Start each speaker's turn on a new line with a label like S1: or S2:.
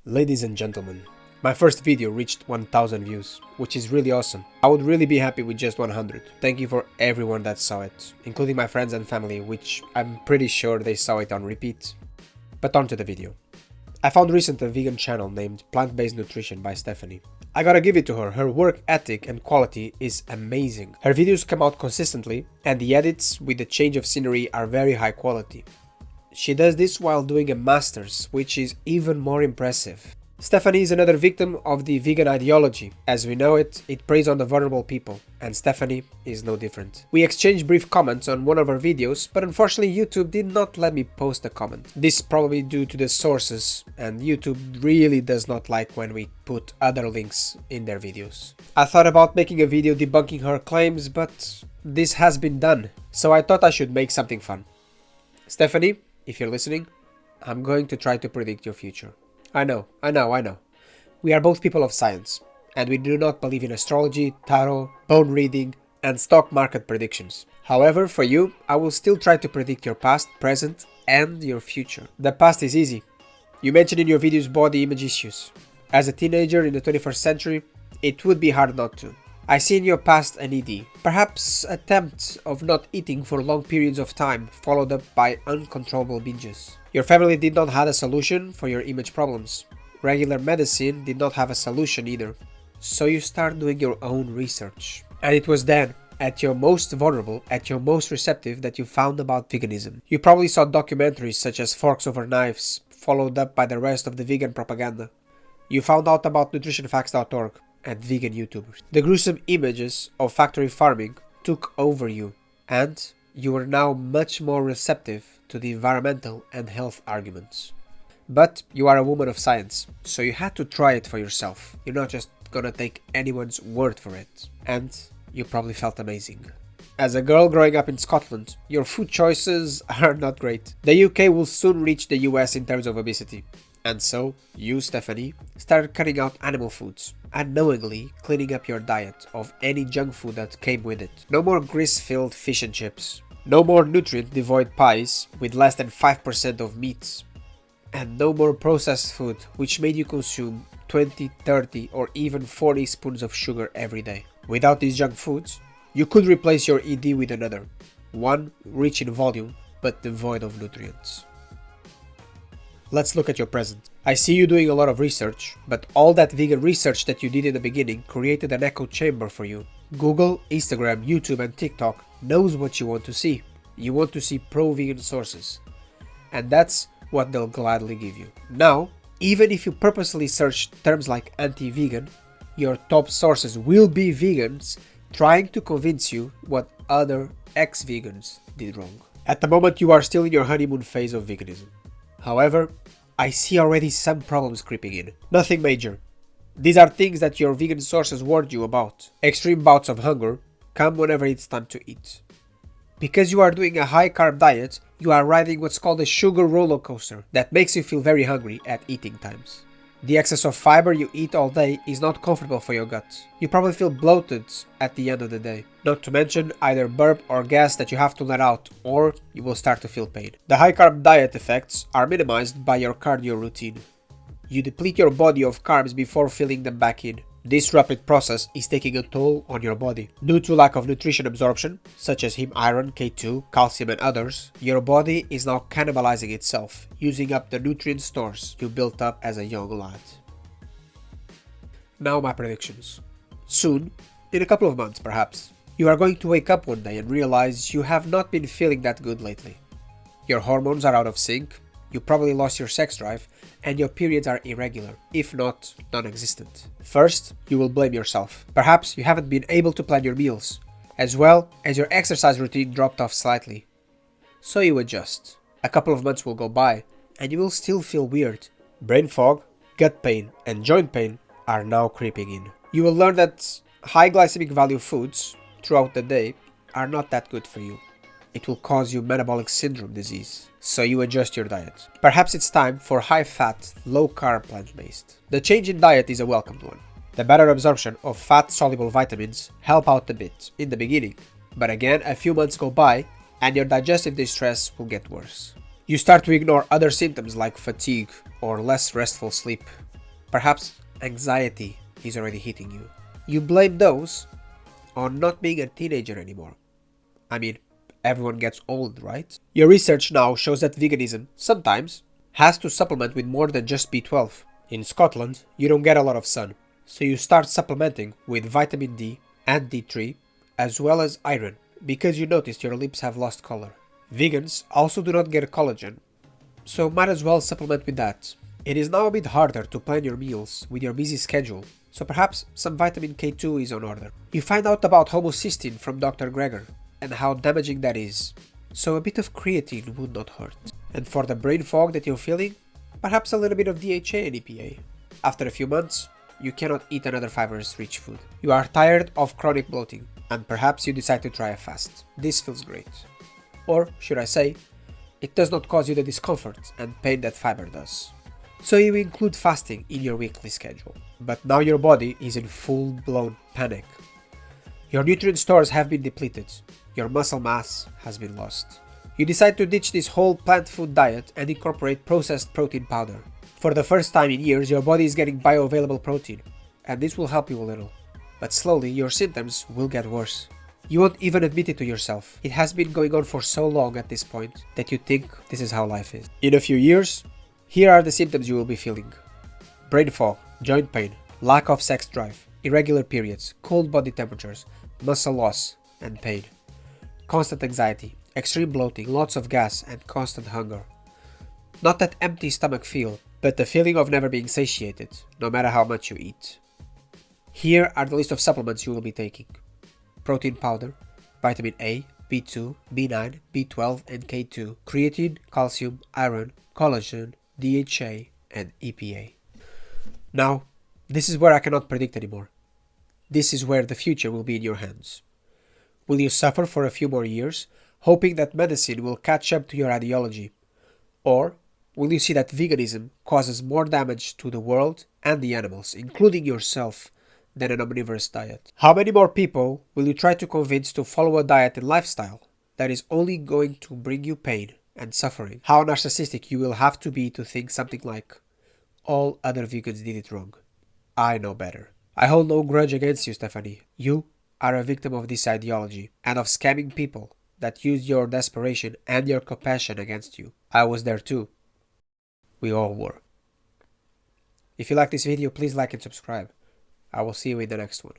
S1: Ladies and gentlemen, my first video reached 1000 views, which is really awesome. I would really be happy with just 100. Thank you for everyone that saw it, including my friends and family, which I'm pretty sure they saw it on repeat. But on to the video. I found recently a vegan channel named Plant-Based Nutrition by Stefanie. I gotta give it to her, her work ethic and quality is amazing. Her videos come out consistently, and the edits with the change of scenery are very high quality. She does this while doing a master's, which is even more impressive. Stefanie is another victim of the vegan ideology. As we know it, it preys on the vulnerable people, and Stefanie is no different. We exchanged brief comments on one of her videos, but unfortunately YouTube did not let me post a comment. This probably due to the sources, and YouTube really does not like when we put other links in their videos. I thought about making a video debunking her claims, but this has been done, so I thought I should make something fun. Stefanie, if you're listening, I'm going to try to predict your future. I know. We are both people of science, and we do not believe in astrology, tarot, bone reading, and stock market predictions. However, for you, I will still try to predict your past, present, and your future. The past is easy. You mentioned in your videos body image issues. As a teenager in the 21st century, it would be hard not to. I see in your past an ED, perhaps attempt of not eating for long periods of time, followed up by uncontrollable binges. Your family did not have a solution for your image problems. Regular medicine did not have a solution either. So you start doing your own research. And it was then, at your most vulnerable, at your most receptive, that you found about veganism. You probably saw documentaries such as Forks Over Knives, followed up by the rest of the vegan propaganda. You found out about nutritionfacts.org and vegan YouTubers. The gruesome images of factory farming took over you, and you are now much more receptive to the environmental and health arguments. But you are a woman of science, so you had to try it for yourself. You're not just gonna take anyone's word for it. And you probably felt amazing. As a girl growing up in Scotland, your food choices are not great. The UK will soon reach the US in terms of obesity. And so, you, Stefanie, started cutting out animal foods, unknowingly cleaning up your diet of any junk food that came with it. No more grease-filled fish and chips. No more nutrient-devoid pies with less than 5% of meats. And no more processed food, which made you consume 20, 30 or even 40 spoons of sugar every day. Without these junk foods, you could replace your ED with another. One rich in volume, but devoid of nutrients. Let's look at your present. I see you doing a lot of research, but all that vegan research that you did in the beginning created an echo chamber for you. Google, Instagram, YouTube and TikTok knows what you want to see. You want to see pro-vegan sources. And that's what they'll gladly give you. Now, even if you purposely search terms like anti-vegan, your top sources will be vegans trying to convince you what other ex-vegans did wrong. At the moment you are still in your honeymoon phase of veganism. However, I see already some problems creeping in. Nothing major. These are things that your vegan sources warned you about. Extreme bouts of hunger come whenever it's time to eat. Because you are doing a high-carb diet, you are riding what's called a sugar roller coaster that makes you feel very hungry at eating times. The excess of fiber you eat all day is not comfortable for your gut. You probably feel bloated at the end of the day. Not to mention either burp or gas that you have to let out, or you will start to feel pain. The high-carb diet effects are minimized by your cardio routine. You deplete your body of carbs before filling them back in. This rapid process is taking a toll on your body. Due to lack of nutrition absorption, such as heme iron, K2, calcium and others, your body is now cannibalizing itself, using up the nutrient stores you built up as a young lad. Now my predictions. Soon, in a couple of months perhaps, you are going to wake up one day and realize you have not been feeling that good lately. Your hormones are out of sync, you probably lost your sex drive, and your periods are irregular, if not non-existent. First, you will blame yourself. Perhaps you haven't been able to plan your meals, as well as your exercise routine dropped off slightly. So you adjust. A couple of months will go by, and you will still feel weird. Brain fog, gut pain, and joint pain are now creeping in. You will learn that high glycemic value foods throughout the day are not that good for you. It will cause you metabolic syndrome disease, so you adjust your diet. Perhaps it's time for high-fat, low-carb plant-based. The change in diet is a welcomed one. The better absorption of fat-soluble vitamins help out a bit in the beginning, but again a few months go by and your digestive distress will get worse. You start to ignore other symptoms like fatigue or less restful sleep. Perhaps anxiety is already hitting you. You blame those on not being a teenager anymore. I mean, everyone gets old, right? Your research now shows that veganism sometimes has to supplement with more than just B12. In Scotland, you don't get a lot of sun, so you start supplementing with vitamin D and D3 as well as iron because you noticed your lips have lost color. Vegans also do not get collagen, so might as well supplement with that. It is now a bit harder to plan your meals with your busy schedule, so perhaps some vitamin K2 is on order. You find out about homocysteine from Dr. Greger and how damaging that is, so a bit of creatine would not hurt. And for the brain fog that you're feeling, perhaps a little bit of DHA and EPA. After a few months, you cannot eat another fibrous-rich food. You are tired of chronic bloating, and perhaps you decide to try a fast. This feels great. Or, should I say, it does not cause you the discomfort and pain that fiber does. So you include fasting in your weekly schedule. But now your body is in full-blown panic. Your nutrient stores have been depleted. Your muscle mass has been lost. You decide to ditch this whole plant food diet and incorporate processed protein powder. For the first time in years, your body is getting bioavailable protein, and this will help you a little. But slowly, your symptoms will get worse. You won't even admit it to yourself. It has been going on for so long at this point that you think this is how life is. In a few years, here are the symptoms you will be feeling. Brain fog, joint pain, lack of sex drive, irregular periods, cold body temperatures, muscle loss, and pain. Constant anxiety, extreme bloating, lots of gas, and constant hunger. Not that empty stomach feel, but the feeling of never being satiated, no matter how much you eat. Here are the list of supplements you will be taking. Protein powder, vitamin A, B2, B9, B12, and K2, creatine, calcium, iron, collagen, DHA, and EPA. Now, this is where I cannot predict anymore. This is where the future will be in your hands. Will you suffer for a few more years, hoping that medicine will catch up to your ideology? Or will you see that veganism causes more damage to the world and the animals, including yourself, than an omnivorous diet? How many more people will you try to convince to follow a diet and lifestyle that is only going to bring you pain and suffering? How narcissistic you will have to be to think something like, all other vegans did it wrong. I know better. I hold no grudge against you, Stefanie. You are a victim of this ideology and of scamming people that used your desperation and your compassion against you. I was there too. We all were. If you like this video, please like and subscribe. I will see you in the next one.